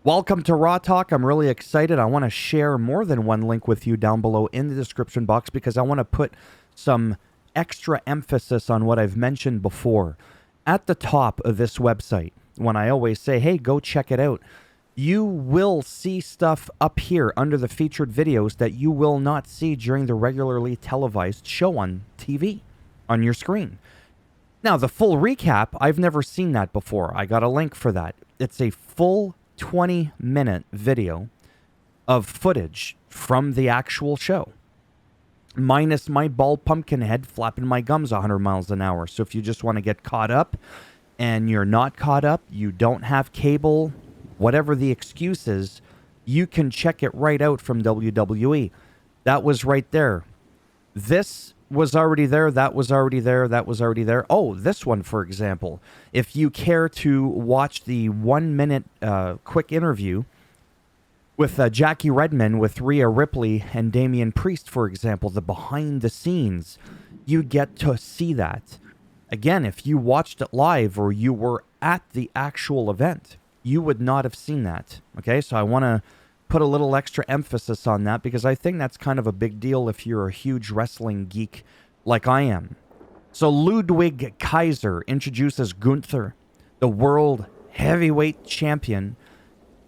Welcome to Raw Talk. I'm really excited. I want to share more than one link with you down below in the description box because I want to put some extra emphasis on what I've mentioned before. At the top of this website, when I always say, hey, go check it out, you will see stuff up here under the featured videos that you will not see during the regularly televised show on TV, on your screen. Now, the full recap, I've never seen that before. I got a link for that. It's a full 20-minute video of footage from the actual show, minus my bald pumpkin head flapping my gums 100 miles an hour. So if you just want to get caught up and you're not caught up, you don't have cable, whatever the excuse is, you can check it right out from WWE. That was right there. This was already there. That was already there. That was already there. Oh, this one, for example. If you care to watch the 1-minute quick interview with Jackie Redmond, with Rhea Ripley and Damian Priest, for example, the behind the scenes, you get to see that. Again, if you watched it live or you were at the actual event, you would not have seen that. Okay, so I want to put a little extra emphasis on that because I think that's kind of a big deal if you're a huge wrestling geek like I am. So Ludwig Kaiser introduces Gunther, the world heavyweight champion,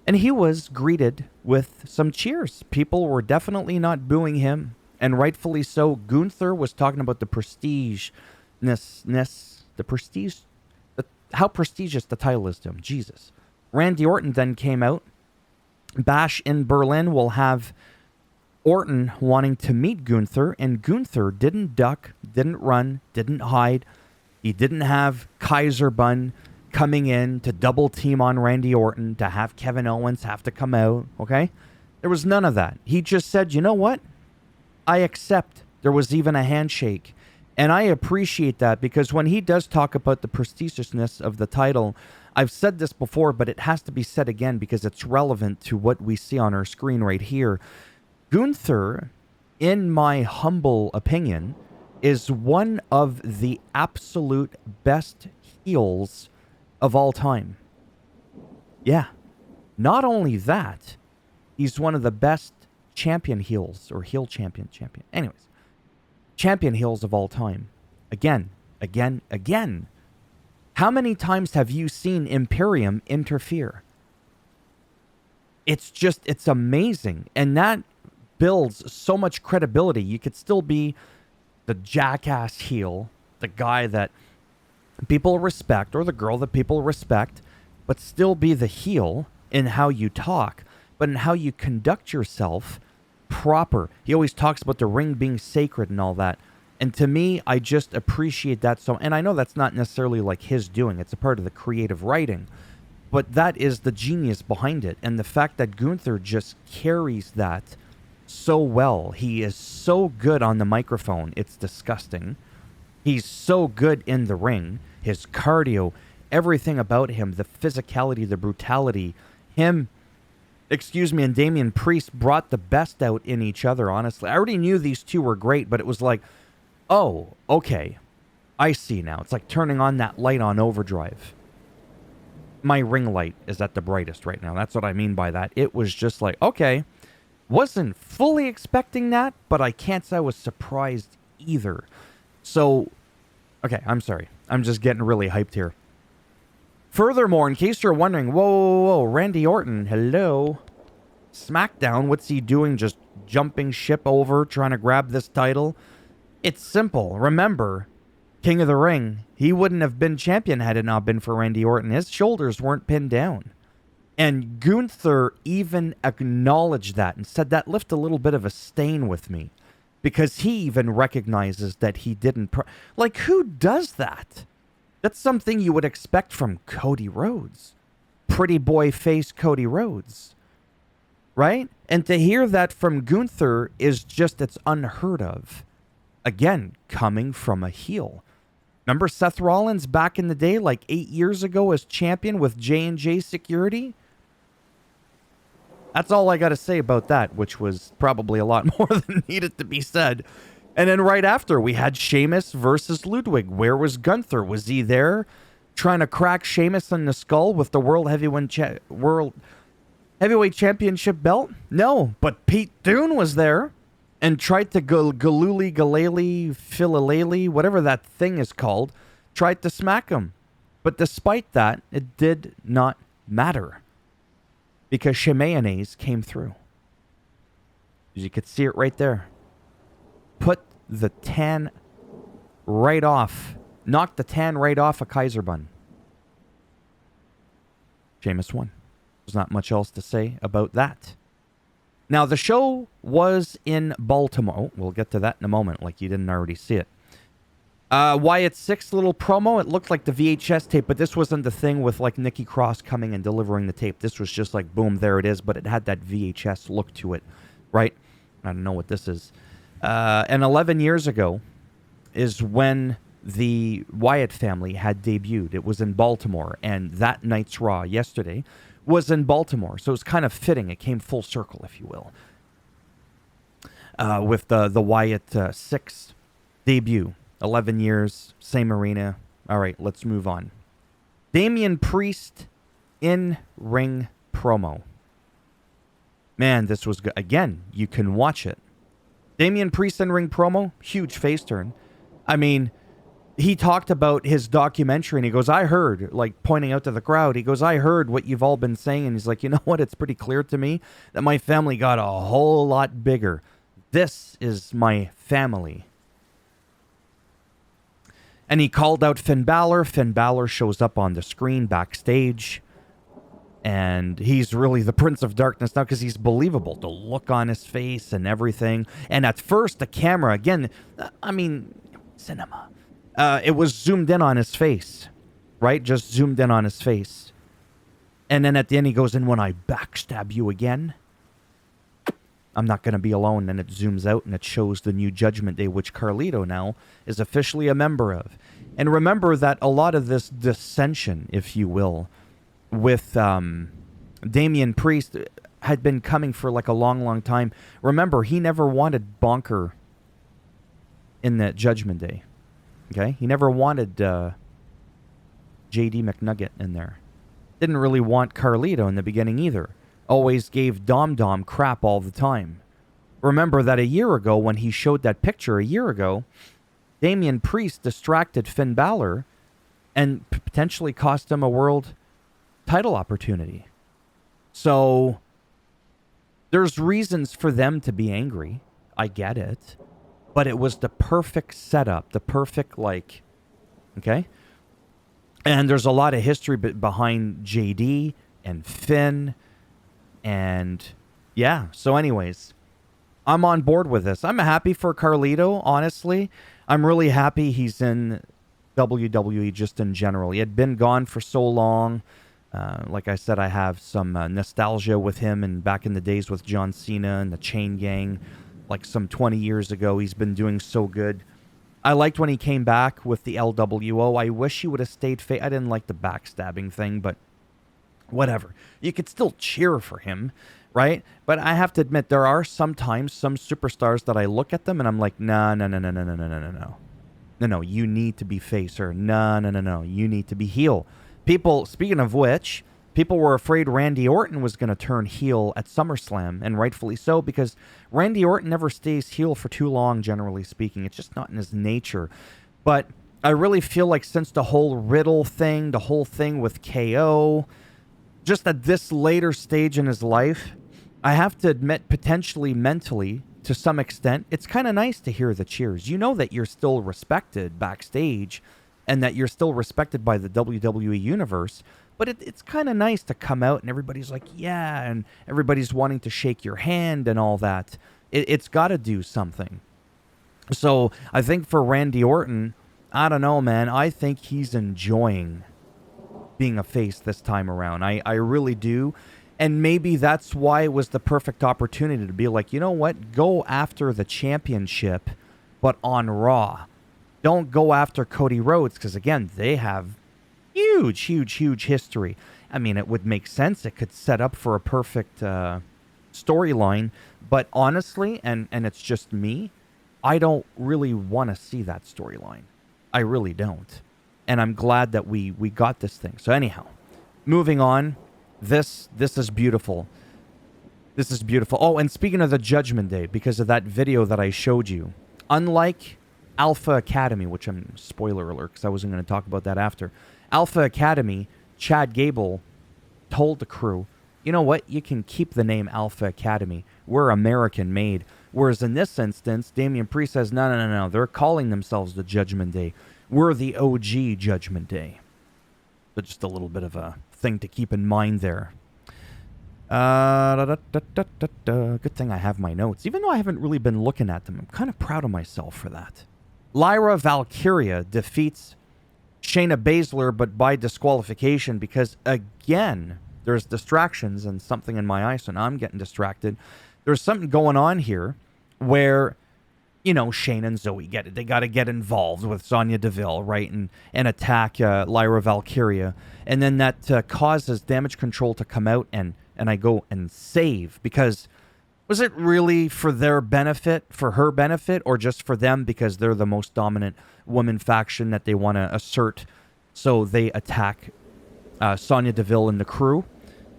and he was greeted with some cheers. People were definitely not booing him, and rightfully so. Gunther was talking about the how prestigious the title is to him. Jesus. Randy Orton then came out. Bash in Berlin will have Orton wanting to meet Gunther, and Gunther didn't duck, didn't run, didn't hide. He didn't have Kaiser Bun coming in to double team on Randy Orton, to have Kevin Owens have to come out, okay? There was none of that. He just said, you know what? I accept. There was even a handshake. And I appreciate that because when he does talk about the prestigiousness of the title, I've said this before, but it has to be said again because it's relevant to what we see on our screen right here. Gunther, in my humble opinion, is one of the absolute best heels of all time. Yeah. Not only that, he's one of the best champion heels, or heel champion. Anyways, champion heels of all time. Again. How many times have you seen Imperium interfere? It's amazing. And that builds so much credibility. You could still be the jackass heel, the guy that people respect, or the girl that people respect, but still be the heel in how you talk, but in how you conduct yourself proper. He always talks about the ring being sacred and all that. And to me, I just appreciate that so. And I know that's not necessarily like his doing. It's a part of the creative writing. But that is the genius behind it. And the fact that Gunther just carries that so well. He is so good on the microphone. It's disgusting. He's so good in the ring. His cardio, everything about him, the physicality, the brutality. And Damian Priest brought the best out in each other, honestly. I already knew these two were great, but it was like, oh, okay. I see now. It's like turning on that light on overdrive. My ring light is at the brightest right now. That's what I mean by that. It was just like, okay. Wasn't fully expecting that, but I can't say I was surprised either. So, okay, I'm sorry. I'm just getting really hyped here. Furthermore, in case you're wondering, whoa, Randy Orton, hello. SmackDown, what's he doing? Just jumping ship over, trying to grab this title? It's simple. Remember, King of the Ring, he wouldn't have been champion had it not been for Randy Orton. His shoulders weren't pinned down. And Gunther even acknowledged that and said that left a little bit of a stain with me. Because he even recognizes that he didn't... Like, who does that? That's something you would expect from Cody Rhodes. Pretty boy face Cody Rhodes. Right? And to hear that from Gunther is just, it's unheard of. Again, coming from a heel. Remember Seth Rollins back in the day, like 8 years ago as champion with J&J Security? That's all I got to say about that, which was probably a lot more than needed to be said. And then right after, we had Sheamus versus Ludwig. Where was Gunther? Was he there trying to crack Sheamus in the skull with the World Heavyweight Heavyweight championship belt? No, but Pete Dunne was there and tried to Phililele, whatever that thing is called, tried to smack him. But despite that, it did not matter because Mayonnaise came through. As you could see it right there. Put the tan right off. Knocked the tan right off a Kaiser bun. Sheamus won. There's not much else to say about that. Now, the show was in Baltimore. We'll get to that in a moment, like you didn't already see it. Wyatt's sixth little promo, it looked like the VHS tape, but this wasn't the thing with like Nikki Cross coming and delivering the tape. This was just like, boom, there it is, but it had that VHS look to it, right? I don't know what this is. And 11 years ago is when the Wyatt family had debuted. It was in Baltimore, and that night's Raw yesterday was in Baltimore, so it was kind of fitting. It came full circle, if you will, with the Wyatt 6 debut. 11 years, same arena. All right, let's move on. Damian Priest in-ring promo. Man, this was good. Again, you can watch it. Damian Priest in-ring promo, huge face turn. I mean, he talked about his documentary, and he goes, I heard, like pointing out to the crowd, he goes, I heard what you've all been saying. And he's like, you know what? It's pretty clear to me that my family got a whole lot bigger. This is my family. And he called out Finn Balor. Finn Balor shows up on the screen backstage. And he's really the Prince of Darkness now because he's believable. The look on his face and everything. And at first, the camera, again, I mean, cinema. It was zoomed in on his face, right? Just zoomed in on his face. And then at the end, he goes, and when I backstab you again, I'm not going to be alone. And it zooms out and it shows the new Judgment Day, which Carlito now is officially a member of. And remember that a lot of this dissension, if you will, with Damian Priest had been coming for like a long, long time. Remember, he never wanted Bonker in that Judgment Day. Okay? He never wanted J.D. McNugget in there. Didn't really want Carlito in the beginning either. Always gave Dom crap all the time. Remember that a year ago when he showed that picture a year ago, Damian Priest distracted Finn Balor and potentially cost him a world title opportunity. So there's reasons for them to be angry. I get it. But it was the perfect setup, the perfect, like, okay? And there's a lot of history behind JD and Finn. And yeah, so anyways, I'm on board with this. I'm happy for Carlito, honestly. I'm really happy he's in WWE just in general. He had been gone for so long. Like I said, I have some nostalgia with him and back in the days with John Cena and the Chain Gang. Like some 20 years ago, he's been doing so good. I liked when he came back with the LWO. I wish he would have stayed I didn't like the backstabbing thing, but whatever. You could still cheer for him, right? But I have to admit, there are sometimes some superstars that I look at them and I'm like, no. No, you need to be face, or no, you need to be heel. People, speaking of which, people were afraid Randy Orton was going to turn heel at SummerSlam, and rightfully so, because Randy Orton never stays heel for too long, generally speaking. It's just not in his nature. But I really feel like since the whole Riddle thing, the whole thing with KO, just at this later stage in his life, I have to admit, potentially mentally, to some extent, it's kind of nice to hear the cheers. You know that you're still respected backstage and that you're still respected by the WWE Universe. But it's kind of nice to come out and everybody's like, yeah, and everybody's wanting to shake your hand and all that. It's got to do something. So I think for Randy Orton, I don't know, man. I think he's enjoying being a face this time around. I really do. And maybe that's why it was the perfect opportunity to be like, you know what? Go after the championship, but on Raw. Don't go after Cody Rhodes, because, again, they have huge history. I mean, it would make sense. It could set up for a perfect storyline. But honestly, and it's just me, I don't really want to see that storyline. I really don't. And I'm glad that we got this thing. So anyhow, moving on. This is beautiful. This is beautiful. Oh, and speaking of the Judgment Day, because of that video that I showed you, unlike Alpha Academy, which I'm spoiler alert because I wasn't going to talk about that after. Alpha Academy, Chad Gable told the crew, you know what? You can keep the name Alpha Academy. We're American made. Whereas in this instance, Damian Priest says, no. They're calling themselves the Judgment Day. We're the OG Judgment Day. So just a little bit of a thing to keep in mind there. Good thing I have my notes. Even though I haven't really been looking at them, I'm kind of proud of myself for that. Lyra Valkyria defeats Shayna Baszler, but by disqualification because, again, there's distractions and something in my eye, so now I'm getting distracted. There's something going on here where, you know, Shayna and Zoe get it. They got to get involved with Sonya Deville, right, and attack Lyra Valkyria. And then that causes Damage Control to come out and I go and save, because was it really for their benefit, for her benefit, or just for them because they're the most dominant woman faction that they want to assert? So they attack Sonya Deville and the crew.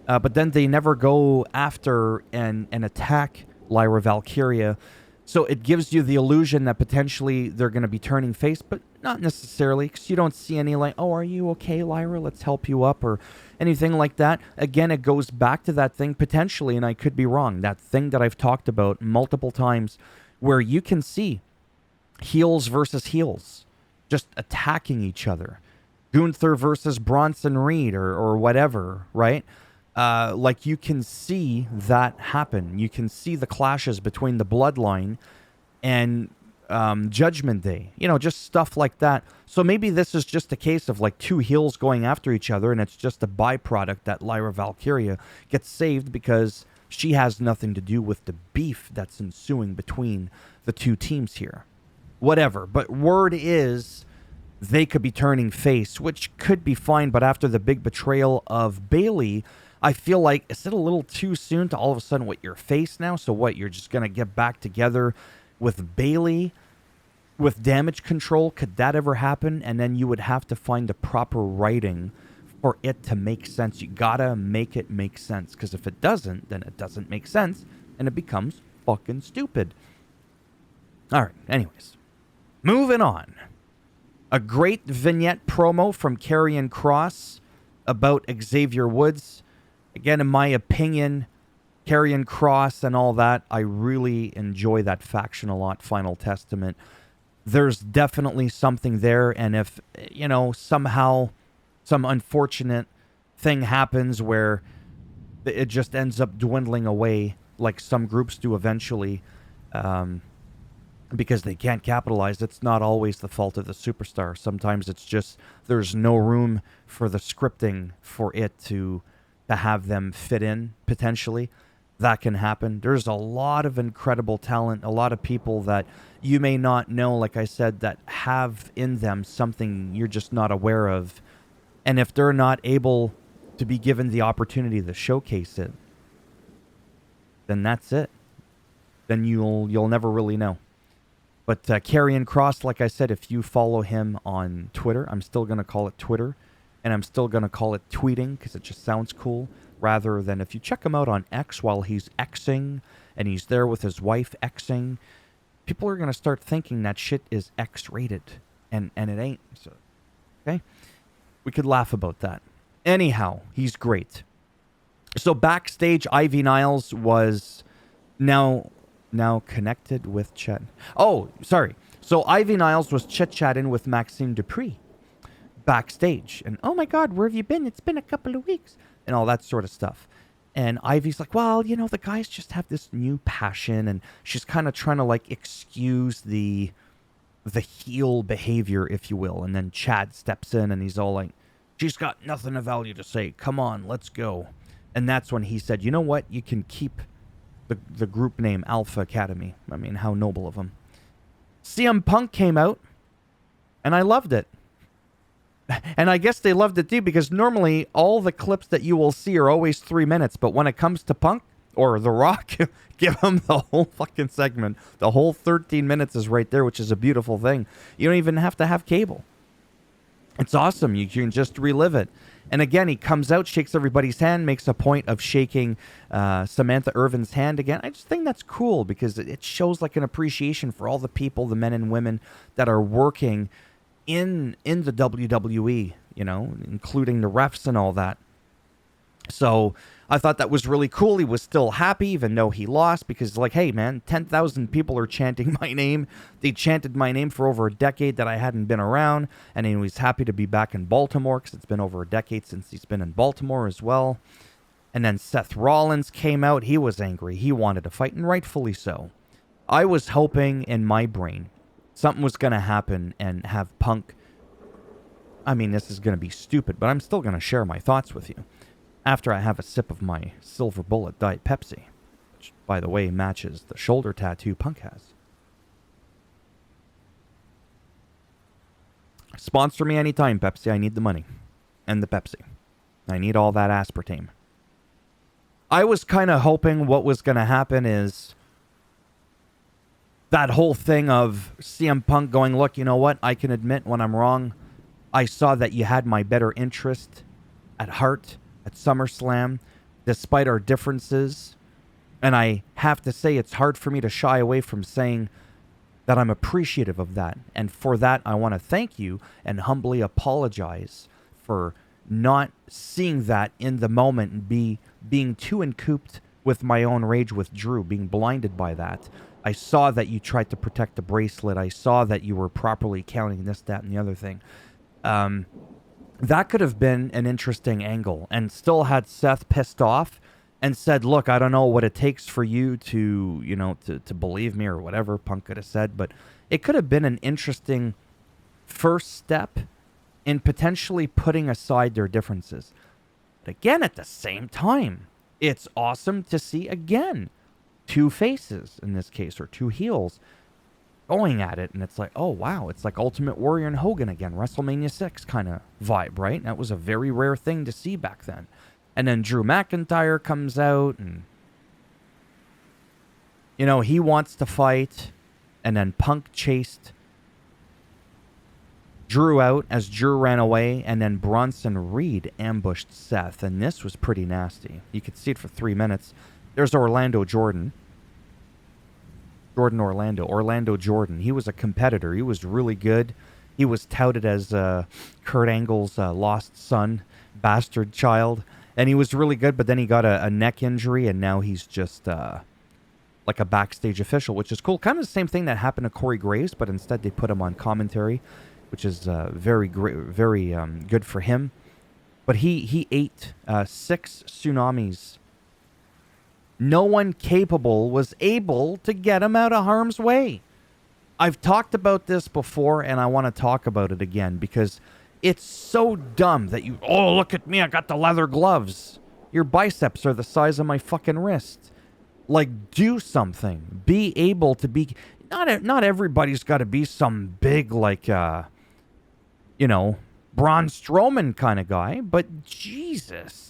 But then they never go after and attack Lyra Valkyria. So it gives you the illusion that potentially they're going to be turning face, but not necessarily, because you don't see any like, oh, are you okay, Lyra? Let's help you up, or anything like that. Again, it goes back to that thing potentially, and I could be wrong, that thing that I've talked about multiple times where you can see heels versus heels just attacking each other. Gunther versus Bronson Reed or whatever, right? Like you can see that happen. You can see the clashes between the Bloodline and Judgment Day. You know, just stuff like that. So maybe this is just a case of like two heels going after each other, and it's just a byproduct that Lyra Valkyria gets saved because she has nothing to do with the beef that's ensuing between the two teams here. Whatever. But word is they could be turning face, which could be fine, but after the big betrayal of Bayley, I feel like, is it a little too soon to all of a sudden what, your face now? So what, you're just going to get back together with Bayley with Damage Control? Could that ever happen? And then you would have to find the proper writing for it to make sense. You gotta make it make sense, because if it doesn't, then it doesn't make sense and it becomes fucking stupid. All right, anyways, moving on. A great vignette promo from Karrion Kross about Xavier Woods. Again, in my opinion, Karrion Kross and all that, I really enjoy that faction a lot, Final Testament. There's definitely something there, and if, you know, somehow some unfortunate thing happens where it just ends up dwindling away, like some groups do eventually, because they can't capitalize, it's not always the fault of the superstar. Sometimes it's just there's no room for the scripting for it to have them fit in, potentially. That can happen. There's a lot of incredible talent, a lot of people that you may not know, like I said, that have in them something you're just not aware of. And if they're not able to be given the opportunity to showcase it, then that's it. Then you'll never really know. But Karrion Kross, like I said, if you follow him on Twitter, I'm still going to call it Twitter, and I'm still going to call it tweeting because it just sounds cool, rather than if you check him out on X while he's Xing and he's there with his wife Xing, people are going to start thinking that shit is X-rated, and it ain't. So, okay? We could laugh about that. Anyhow, he's great. So backstage, Ivy Niles was now connected with Chet. Oh, sorry. So Ivy Niles was chit-chatting with Maxime Dupree backstage. And, oh my God, where have you been? It's been a couple of weeks. And all that sort of stuff. And Ivy's like, well, you know, the guys just have this new passion. And she's kind of trying to, like, excuse the heel behavior, if you will. And then Chad steps in and he's all like, she's got nothing of value to say. Come on, let's go. And that's when he said, you know what? You can keep the group name Alpha Academy. I mean, how noble of him. CM Punk came out, and I loved it. And I guess they loved it too, because normally all the clips that you will see are always 3 minutes, but when it comes to Punk or The Rock, give him the whole fucking segment. The whole 13 minutes is right there, which is a beautiful thing. You don't even have to have cable. It's awesome. You can just relive it. And again, he comes out, shakes everybody's hand, makes a point of shaking Samantha Irvin's hand again. I just think that's cool because it shows like an appreciation for all the people, the men and women that are working in the WWE, you know, including the refs and all that. So I thought that was really cool. He was still happy, even though he lost, because like, hey, man, 10,000 people are chanting my name. They chanted my name for over a decade that I hadn't been around, and he was happy to be back in Baltimore because it's been over a decade since he's been in Baltimore as well. And then Seth Rollins came out. He was angry. He wanted to fight, and rightfully so. I was hoping in my brain something was going to happen and have Punk... I mean, this is going to be stupid, but I'm still going to share my thoughts with you. After I have a sip of my Silver Bullet Diet Pepsi, which, by the way, matches the shoulder tattoo Punk has. Sponsor me anytime, Pepsi. I need the money. And the Pepsi. I need all that aspartame. I was kind of hoping what was going to happen is that whole thing of CM Punk going, look, you know what? I can admit when I'm wrong. I saw that you had my better interest at heart at SummerSlam, despite our differences. And I have to say, it's hard for me to shy away from saying that I'm appreciative of that. And for that, I want to thank you and humbly apologize for not seeing that in the moment and being too encooped with my own rage with Drew, being blinded by that. I saw that you tried to protect the bracelet. I saw that you were properly counting this, that, and the other thing. That could have been an interesting angle and still had Seth pissed off and said, look, I don't know what it takes for you to, you know, to believe me or whatever Punk could have said, but it could have been an interesting first step in potentially putting aside their differences. But again, at the same time, it's awesome to see, again, two faces in this case, or two heels, going at it, and it's like, oh wow, it's like Ultimate Warrior and Hogan again, WrestleMania 6 kind of vibe, right? That was a very rare thing to see back then. And then Drew McIntyre comes out, and you know, he wants to fight, and then Punk chased Drew out as Drew ran away, and then Bronson Reed ambushed Seth, and this was pretty nasty. You could see it for 3 minutes. There's Orlando Jordan. Orlando Jordan. He was a competitor. He was really good. He was touted as Kurt Angle's lost son, bastard child. And he was really good, but then he got a neck injury, and now he's just like a backstage official, which is cool. Kind of the same thing that happened to Corey Graves, but instead they put him on commentary, which is very good for him. But he ate 6 tsunamis. No one capable was able to get him out of harm's way. I've talked about this before, and I want to talk about it again because it's so dumb that you, oh, look at me, I got the leather gloves. Your biceps are the size of my fucking wrist. Like, do something. Be able to be... Not everybody's got to be some big, like, you know, Braun Strowman kind of guy, but Jesus...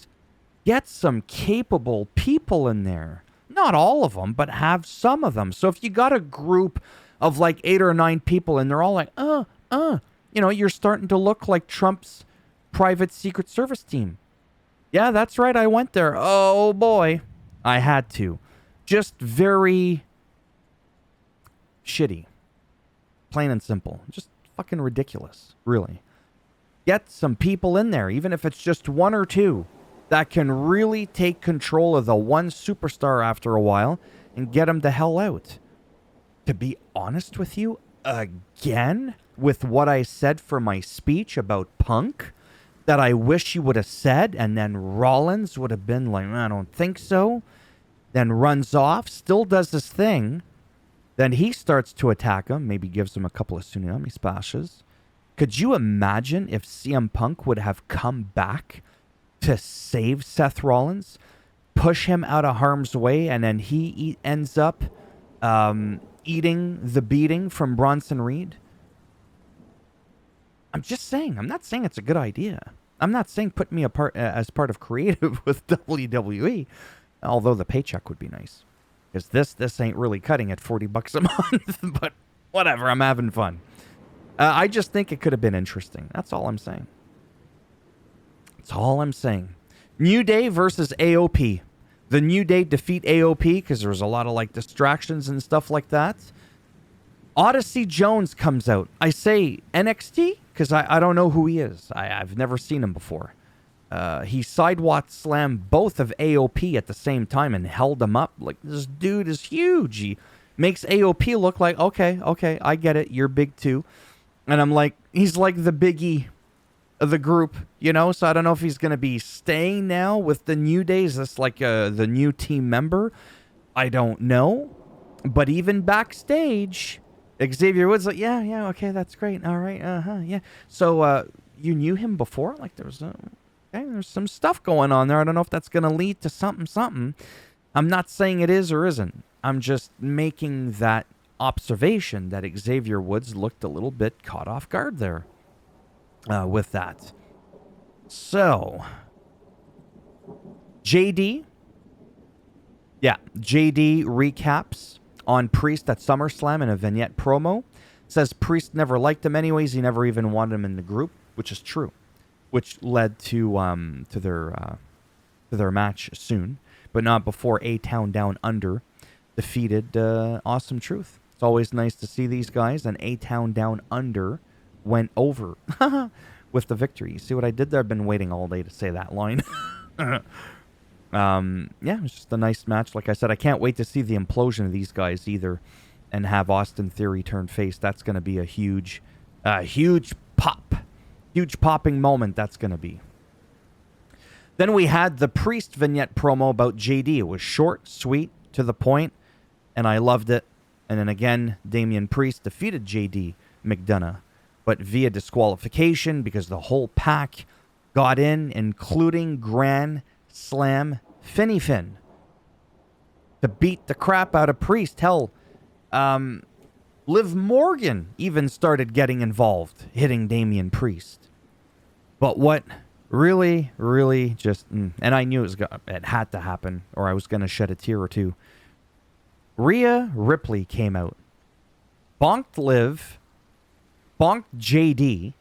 Get some capable people in there. Not all of them, but have some of them. So if you got a group of like 8 or 9 people and they're all like, you know, you're starting to look like Trump's private Secret Service team. Yeah, that's right. I went there. Oh boy. I had to. Just very shitty. Plain and simple. Just fucking ridiculous. Really. Get some people in there, even if it's just 1 or 2. That can really take control of the one superstar after a while and get him the hell out. To be honest with you, again, with what I said for my speech about Punk, that I wish you would have said, and then Rollins would have been like, I don't think so, then runs off, still does his thing, then he starts to attack him, maybe gives him a couple of tsunami splashes. Could you imagine if CM Punk would have come back to save Seth Rollins, push him out of harm's way, and then he ends up eating the beating from Bronson Reed? I'm just saying. I'm not saying it's a good idea. I'm not saying put me as part of creative with WWE, although the paycheck would be nice. Because this ain't really cutting at $40 a month, but whatever, I'm having fun. I just think it could have been interesting. That's all I'm saying. That's all I'm saying. New Day versus AOP. The New Day defeat AOP because there's a lot of like distractions and stuff like that. Odyssey Jones comes out. I say NXT because I don't know who he is. I've never seen him before. He sidewalk slammed both of AOP at the same time and held them up. Like, this dude is huge. He makes AOP look like, okay, I get it. You're big too. And I'm like, he's like the biggie of the group, you know? So I don't know if he's going to be staying now with the New Day. Is this like the new team member? I don't know. But even backstage, Xavier Woods like, yeah, okay, that's great. All right, yeah. So you knew him before? Like, there's some stuff going on there. I don't know if that's going to lead to something. I'm not saying it is or isn't. I'm just making that observation that Xavier Woods looked a little bit caught off guard there with that. So, JD recaps on Priest at SummerSlam in a vignette promo. Says Priest never liked him anyways. He never even wanted him in the group, which is true. Which led to their match soon, but not before A-Town Down Under defeated Awesome Truth. It's always nice to see these guys, and A-Town Down Under went over with the victory. You see what I did there? I've been waiting all day to say that line. Yeah, it was just a nice match. Like I said, I can't wait to see the implosion of these guys either and have Austin Theory turn face. That's going to be a huge pop. Huge popping moment that's going to be. Then we had the Priest vignette promo about JD. It was short, sweet, to the point, and I loved it. And then again, Damian Priest defeated JD McDonough, but via disqualification because the whole pack got in, including Grand Slam Finny Finn, to beat the crap out of Priest. Hell, Liv Morgan even started getting involved, hitting Damian Priest. But what really just... and I knew it had to happen, or I was going to shed a tear or two. Rhea Ripley came out, bonked Liv, bonked JD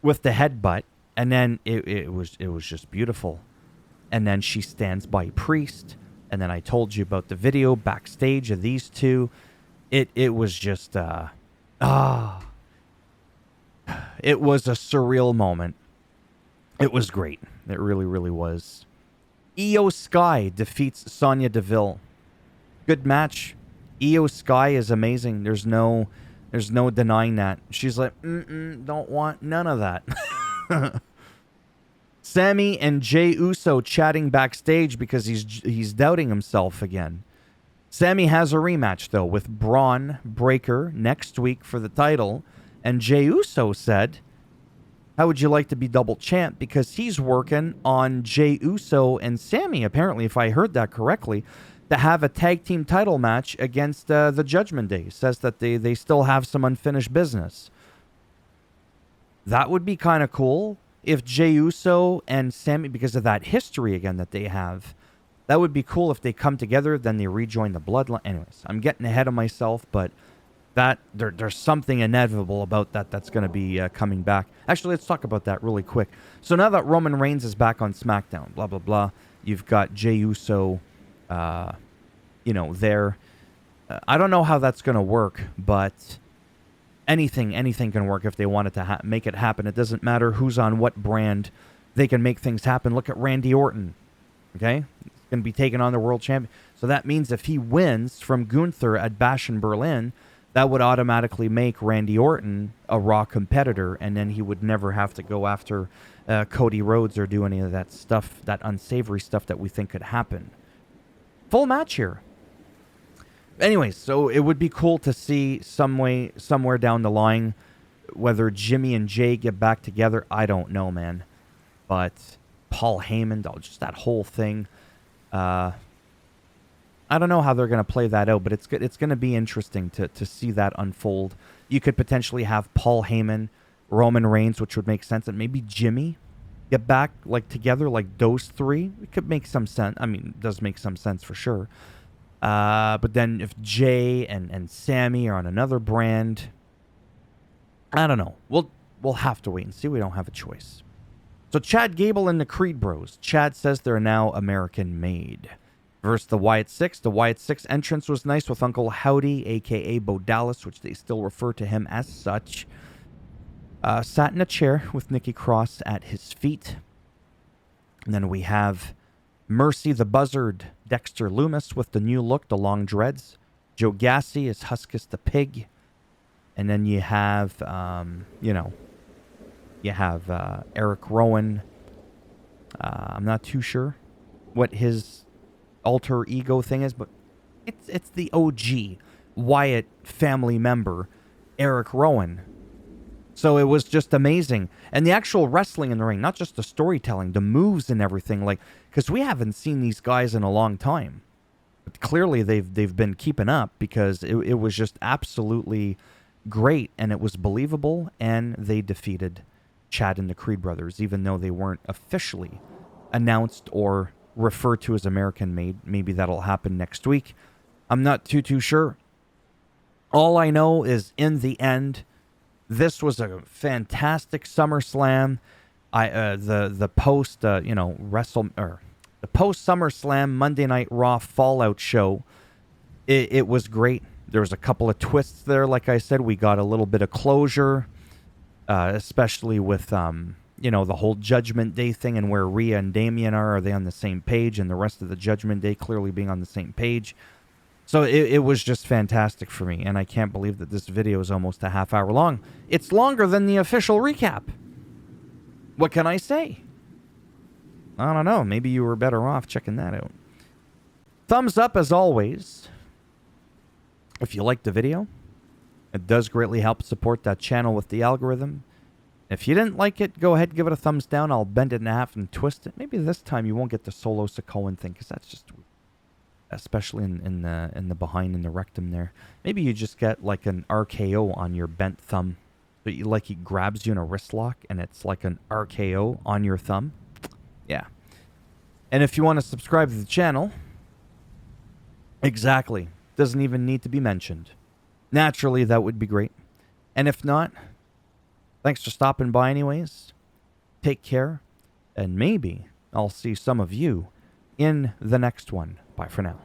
with the headbutt, and then it was just beautiful. And then she stands by Priest, and then I told you about the video backstage of these two. It was just it was a surreal moment. It was great. It really was. Io Sky defeats Sonya Deville. Good match. Io Sky is amazing. There's no denying that. She's like, don't want none of that. Sammy and Jey Uso chatting backstage because he's doubting himself again. Sammy has a rematch, though, with Braun Breaker next week for the title. And Jey Uso said, how would you like to be double champ? Because he's working on Jey Uso and Sammy, apparently, if I heard that correctly, to have a tag team title match against the Judgment Day. Says that they still have some unfinished business. That would be kind of cool if Jey Uso and Sammy, because of that history again that they have, that would be cool if they come together, then they rejoin the bloodline. Anyways, I'm getting ahead of myself, but that there's something inevitable about that's going to be coming back. Actually, let's talk about that really quick. So now that Roman Reigns is back on SmackDown, blah, blah, blah, you've got Jey Uso, there. I don't know how that's going to work, but anything can work if they wanted to make it happen. It doesn't matter who's on what brand. They can make things happen. Look at Randy Orton, okay? Going to be taking on the world champion. So that means if he wins from Gunther at Bash in Berlin, that would automatically make Randy Orton a Raw competitor, and then he would never have to go after Cody Rhodes or do any of that stuff, that unsavory stuff that we think could happen. Full match here. Anyways, so it would be cool to see somewhere down the line whether Jimmy and Jay get back together. I don't know, man. But Paul Heyman, just that whole thing. I don't know how they're going to play that out, but it's going to be interesting to see that unfold. You could potentially have Paul Heyman, Roman Reigns, which would make sense, and maybe Jimmy get back together, like those three. It could make some sense. I mean, it does make some sense for sure. But then if Jay and Sammy are on another brand, I don't know. We'll have to wait and see. We don't have a choice. So Chad Gable and the Creed Bros. Chad says they're now American made. Versus the Wyatt Six. The Wyatt Six entrance was nice with Uncle Howdy, a.k.a. Bo Dallas, which they still refer to him as such. Sat in a chair with Nikki Cross at his feet. And then we have Mercy the Buzzard, Dexter Loomis with the new look, the long dreads. Joe Gassi is Huskus the Pig. And then you have, Eric Rowan. I'm not too sure what his alter ego thing is, but it's the OG Wyatt family member, Eric Rowan. So it was just amazing. And the actual wrestling in the ring, not just the storytelling, the moves and everything, like, because we haven't seen these guys in a long time. But clearly they've been keeping up, because it was just absolutely great, and it was believable, and they defeated Chad and the Creed brothers, even though they weren't officially announced or referred to as American made. Maybe that'll happen next week. I'm not too sure. All I know is, in the end, this was a fantastic SummerSlam. The post the post SummerSlam Monday Night Raw Fallout show. It was great. There was a couple of twists there. Like I said, we got a little bit of closure, especially with the whole Judgment Day thing and where Rhea and Damian are. Are they on the same page? And the rest of the Judgment Day clearly being on the same page. So it was just fantastic for me, and I can't believe that this video is almost a half hour long. It's longer than the official recap. What can I say? I don't know. Maybe you were better off checking that out. Thumbs up as always if you liked the video. It does greatly help support that channel with the algorithm. If you didn't like it, go ahead and give it a thumbs down. I'll bend it in half and twist it. Maybe this time you won't get the Solo Sikoan thing, because that's just weird. Especially in the behind in the rectum there. Maybe you just get like an RKO on your bent thumb. But he grabs you in a wrist lock, and it's like an RKO on your thumb. Yeah. And if you want to subscribe to the channel, exactly. Doesn't even need to be mentioned. Naturally, that would be great. And if not, thanks for stopping by anyways. Take care. And maybe I'll see some of you in the next one. Bye for now.